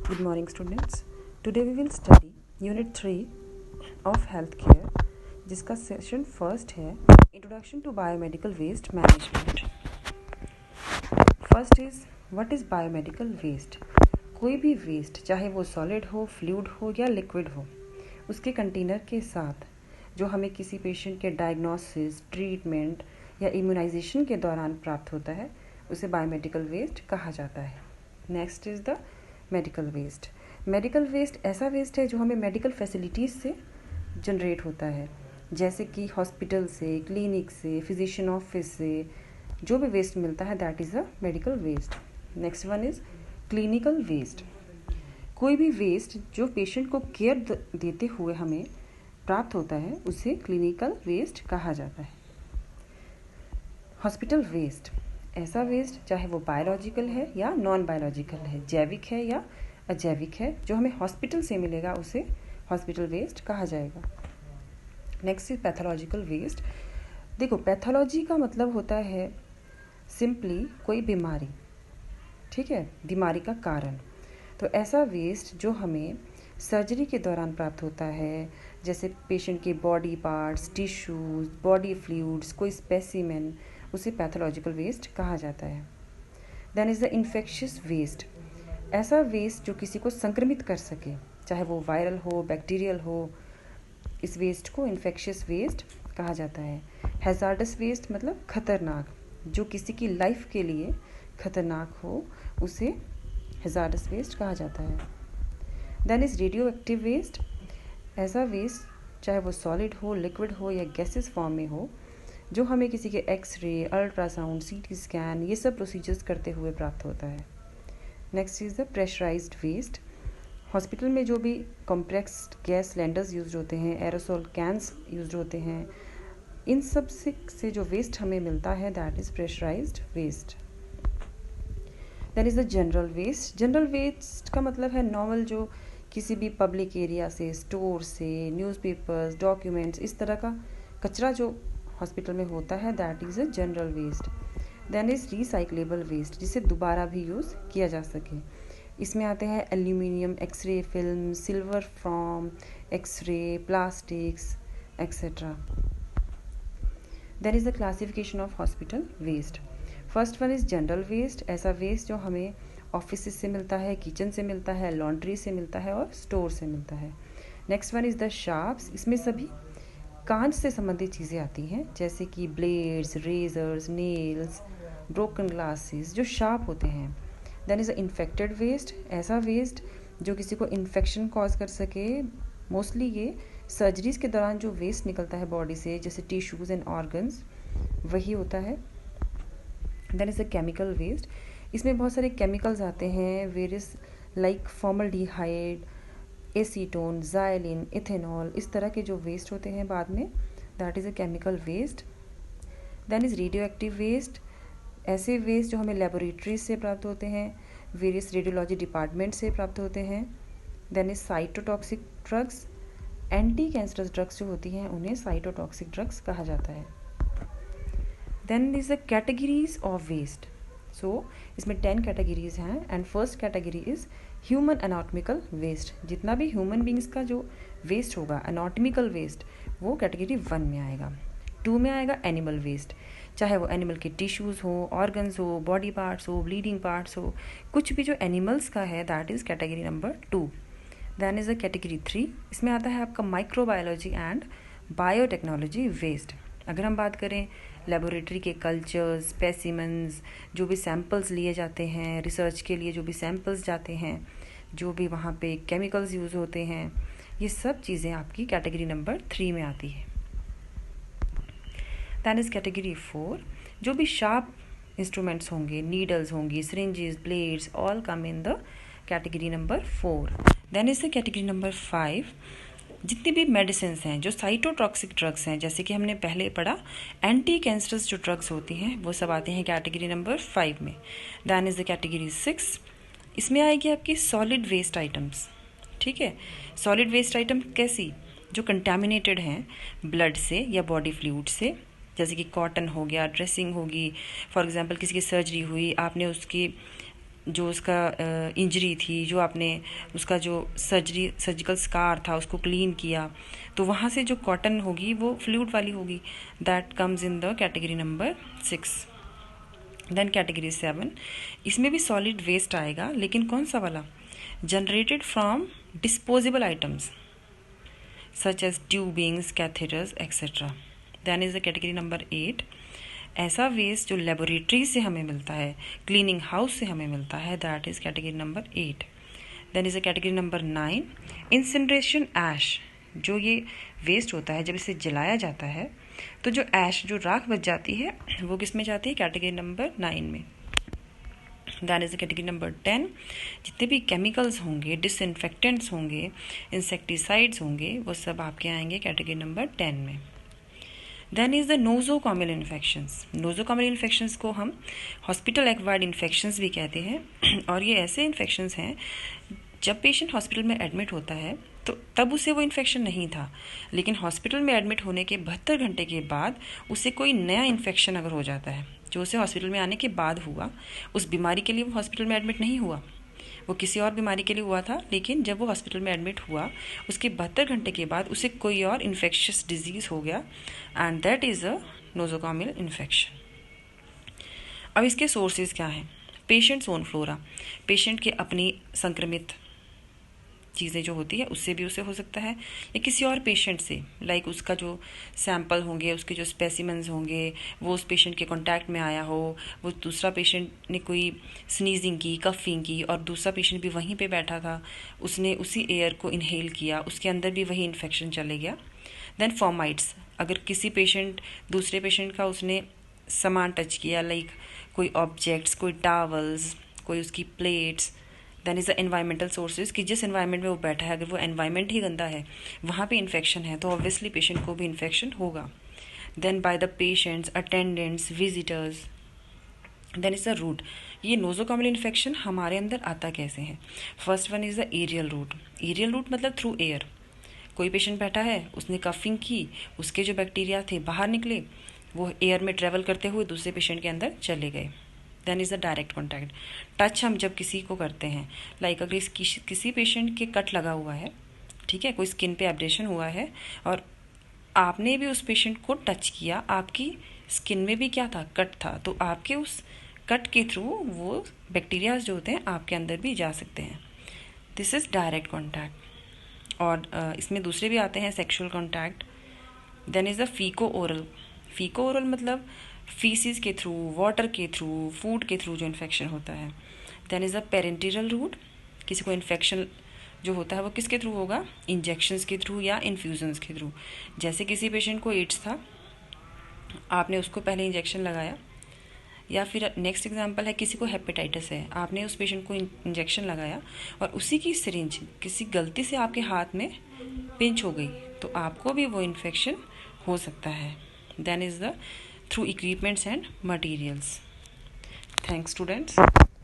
Good morning, students. Today we will study Unit 3 of Healthcare, जिसका session first है Introduction to Biomedical Waste Management. First is what is biomedical waste. कोई भी waste, चाहे वो solid हो, fluid हो या लिक्विड हो, उसके कंटेनर के साथ जो हमें किसी पेशेंट के डायग्नोसिस, ट्रीटमेंट या इम्यूनाइजेशन के दौरान प्राप्त होता है, उसे बायोमेडिकल वेस्ट कहा जाता है. Next is the medical waste. Medical waste ऐसा वेस्ट है जो हमें मेडिकल फैसिलिटीज़ से जनरेट होता है, जैसे कि हॉस्पिटल से, क्लिनिक से, फिजिशियन ऑफिस से जो भी वेस्ट मिलता है, that is a medical waste. Next one is clinical waste. कोई भी वेस्ट जो पेशेंट को केयर देते हुए हमें प्राप्त होता है, उसे क्लिनिकल वेस्ट कहा जाता है. हॉस्पिटल वेस्ट ऐसा वेस्ट, चाहे वो बायोलॉजिकल है या नॉन बायोलॉजिकल है, जैविक है या अजैविक है, जो हमें हॉस्पिटल से मिलेगा, उसे हॉस्पिटल वेस्ट कहा जाएगा. Next is pathological waste. देखो, पैथोलॉजी का मतलब होता है सिंपली कोई बीमारी, ठीक है, बीमारी का कारण. तो ऐसा वेस्ट जो हमें सर्जरी के दौरान प्राप्त होता है, जैसे पेशेंट के body parts, tissues, body fluids, कोई स्पेसिमेन, उसे पैथोलॉजिकल वेस्ट कहा जाता है. Then is the infectious waste. ऐसा वेस्ट जो किसी को संक्रमित कर सके, चाहे वो वायरल हो, बैक्टीरियल हो, इस वेस्ट को इन्फेक्शियस वेस्ट कहा जाता है. हैजार्डस वेस्ट मतलब खतरनाक, जो किसी की लाइफ के लिए खतरनाक हो, उसे हैजार्डस वेस्ट कहा जाता है. Then is radioactive waste. ऐसा वेस्ट चाहे वो सॉलिड हो, लिक्विड हो या गैसेस फॉर्म में हो, जो हमें किसी के एक्सरे, अल्ट्रासाउंड, सीटी स्कैन, ये सब प्रोसीजर्स करते हुए प्राप्त होता है. Next is the pressurised waste. Hospital में जो भी कॉम्प्लेक्स गैस सिलेंडर्स यूज होते हैं, एरोसोल कैंस यूज होते हैं, इन सब से जो वेस्ट हमें मिलता है, that is pressurised waste. Then is the general waste. General waste का मतलब है नॉर्मल, जो किसी भी पब्लिक एरिया से, स्टोर से, न्यूज़पेपर्स, डॉक्यूमेंट्स, इस तरह का कचरा जो हॉस्पिटल में होता है, that is a general waste. Then is recyclable waste, जिसे दोबारा भी यूज़ किया जा सके. इसमें आते हैं aluminium, X-ray film, silver from X-ray, plastics etcetera. Then is the classification of hospital waste. First one is general waste. ऐसा वेस्ट जो हमें ऑफिस से मिलता है, किचन से मिलता है, लॉन्ड्री से मिलता है और स्टोर से मिलता है. Next one is the sharps. इसमें सभी कांच से संबंधित चीज़ें आती हैं, जैसे कि blades, razors, nails, broken glasses, जो शार्प होते हैं. Then is a infected waste. ऐसा वेस्ट जो किसी को इन्फेक्शन कॉज कर सके. मोस्टली ये सर्जरीज के दौरान जो वेस्ट निकलता है बॉडी से, जैसे टिश्यूज़ एंड ऑर्गन्स, वही होता है. Then is a chemical waste. इसमें बहुत सारे केमिकल्स आते हैं, various like formaldehyde, acetone, xylene, ethanol, इस तरह के जो वेस्ट होते हैं बाद में, that is a chemical waste. Then is radioactive waste. ऐसे वेस्ट जो हमें लेबोरेटरीज से प्राप्त होते हैं, वेरियस रेडियोलॉजी डिपार्टमेंट से प्राप्त होते हैं. Then is cytotoxic drugs. Anti cancerous drugs जो होती हैं, उन्हें साइटोटॉक्सिक ड्रग्स कहा जाता है. Then is the categories of waste. So इसमें 10 कैटेगरीज हैं, and first category is human anatomical waste. जितना भी ह्यूमन बींग्स का जो वेस्ट होगा, एनाटॉमिकल वेस्ट, वो कैटेगरी 1 में आएगा. 2 में आएगा एनिमल वेस्ट, चाहे वो एनिमल के टिश्यूज़ हो, ऑर्गन्स हो, बॉडी पार्ट्स हो, ब्लीडिंग पार्ट्स हो, कुछ भी जो एनिमल्स का है, that is category number 2. Then is the category 3. इसमें आता है आपका माइक्रोबायोलॉजी एंड बायोटेक्नोलॉजी वेस्ट. अगर हम बात करें लेबोरेटरी के कल्चर्स, स्पेसिमेंस, जो भी सैम्पल्स लिए जाते हैं रिसर्च के लिए, जो भी सैम्पल्स जाते हैं, जो भी वहाँ पे केमिकल्स यूज़ होते हैं, ये सब चीज़ें आपकी कैटेगरी नंबर 3 में आती है. Then is category 4. जो भी शार्प इंस्ट्रूमेंट्स होंगे, नीडल्स होंगी, syringes, blades, all come in the category number 4. Then is the category number 5. जितनी भी मेडिसिन हैं जो साइटोटॉक्सिक ड्रग्स हैं, जैसे कि हमने पहले पढ़ा, एंटी कैंसरस जो ड्रग्स होती हैं, वो सब आते हैं कैटेगरी नंबर 5 में. Then is the category 6. इसमें आएगी आपकी सॉलिड वेस्ट आइटम्स. ठीक है, सॉलिड वेस्ट आइटम कैसी? जो कंटेमिनेटेड हैं ब्लड से या बॉडी फ्लूइड से, जैसे कि कॉटन हो गया, ड्रेसिंग होगी. फॉर एग्जांपल किसी की सर्जरी हुई, आपने उसकी जो उसका इंजरी थी, जो आपने उसका जो सर्जिकल स्कार था उसको क्लीन किया, तो वहाँ से जो कॉटन होगी वो फ्लूइड वाली होगी. That comes in the category number 6. Then category 7, इसमें भी सॉलिड वेस्ट आएगा, लेकिन कौन सा वाला? Generated from disposable items such as tubings, catheters etcetera. Then is the category number 8, ऐसा वेस्ट जो लेबोरेटरी से हमें मिलता है, क्लीनिंग हाउस से हमें मिलता है, that is category number 8. Then is the category number 9, incineration ash, जो ये वेस्ट होता है जब इसे जलाया जाता है तो जो ऐश, जो राख बच जाती है, वो किस में जाती है? कैटेगरी नंबर 9 में. That is the category number 10, जितने भी केमिकल्स होंगे, डिसइंफेक्टेंट्स होंगे, इंसेक्टिसाइड्स होंगे, वो सब आपके आएंगे कैटेगरी नंबर 10 में. Then is the nosocomial infections. Nosocomial infections को हम हॉस्पिटल एक्वायर्ड इन्फेक्शंस भी कहते हैं, और ये ऐसे इन्फेक्शंस हैं जब पेशेंट हॉस्पिटल में एडमिट होता है तो तब उसे वो इन्फेक्शन नहीं था, लेकिन हॉस्पिटल में एडमिट होने के 72 घंटे के बाद उसे कोई नया इन्फेक्शन अगर हो जाता है, जो उसे हॉस्पिटल में आने के बाद हुआ, उस बीमारी के लिए वो हॉस्पिटल में एडमिट नहीं हुआ, वो किसी और बीमारी के लिए हुआ था, लेकिन जब वो हॉस्पिटल में एडमिट हुआ उसके 72 घंटे के बाद उसे कोई और इन्फेक्शियस डिजीज़ हो गया, and that is a nosocomial infection. अब इसके सोर्सेज क्या हैं? पेशेंट्स ओन फ्लोरा, पेशेंट के अपनी संक्रमित चीज़ें जो होती है उससे भी उसे हो सकता है, या किसी और पेशेंट से, लाइक उसका जो सैंपल होंगे, उसके जो स्पेसिमेंस होंगे, वो उस पेशेंट के कांटेक्ट में आया हो, वो दूसरा पेशेंट ने कोई स्नीजिंग की, कफिंग की, और दूसरा पेशेंट भी वहीं पे बैठा था, उसने उसी एयर को इनहेल किया, उसके अंदर भी वही इन्फेक्शन चले गया. देन फॉर्माइट्स, अगर किसी पेशेंट दूसरे पेशेंट का उसने सामान टच किया, लाइक कोई ऑब्जेक्ट्स, कोई टावल्स, कोई उसकी plates. Then is the environmental sources, कि जिस एनवायरनमेंट में वो बैठा है, अगर वो एनवायरनमेंट ही गंदा है, वहाँ पे इन्फेक्शन है, तो ऑब्वियसली पेशेंट को भी इन्फेक्शन होगा. Then by the patients, attendants, visitors. Then is the route, ये नोजोकॉमिल इन्फेक्शन हमारे अंदर आता कैसे है? First one is the aerial route. Aerial route मतलब थ्रू एयर. कोई पेशेंट बैठा है, उसने कफिंग की, उसके जो बैक्टीरिया थे बाहर निकले, वो एयर में ट्रेवल करते हुए दूसरे पेशेंट के अंदर चले गए. Then is the direct contact. Touch हम जब किसी को करते हैं, लाइक अगर किसी पेशेंट के कट लगा हुआ है, ठीक है, कोई स्किन पे एब्रेशन हुआ है, और आपने भी उस पेशेंट को टच किया, आपकी स्किन में भी क्या था? कट था, तो आपके उस कट के थ्रू वो बैक्टीरियाज जो होते हैं आपके अंदर भी जा सकते हैं. This is direct contact. और इसमें दूसरे भी आते हैं, sexual contact. Then is the faeco oral. Faeco oral मतलब फीसिस के थ्रू, वाटर के थ्रू, फूड के थ्रू जो इन्फेक्शन होता है. Then is the parenteral route. किसी को इन्फेक्शन जो होता है वो किसके थ्रू होगा? इंजेक्शंस के थ्रू या इन्फ्यूजन्स के थ्रू. जैसे किसी पेशेंट को एड्स था, आपने उसको पहले इंजेक्शन लगाया, या फिर नेक्स्ट एग्जांपल है, किसी को हेपेटाइटिस है, आपने उस पेशेंट को इंजेक्शन लगाया और उसी की सिरिंज किसी गलती से आपके हाथ में पिंच हो गई, तो आपको भी वो इन्फेक्शन हो सकता है. Then is the through equipments and materials. Thanks students.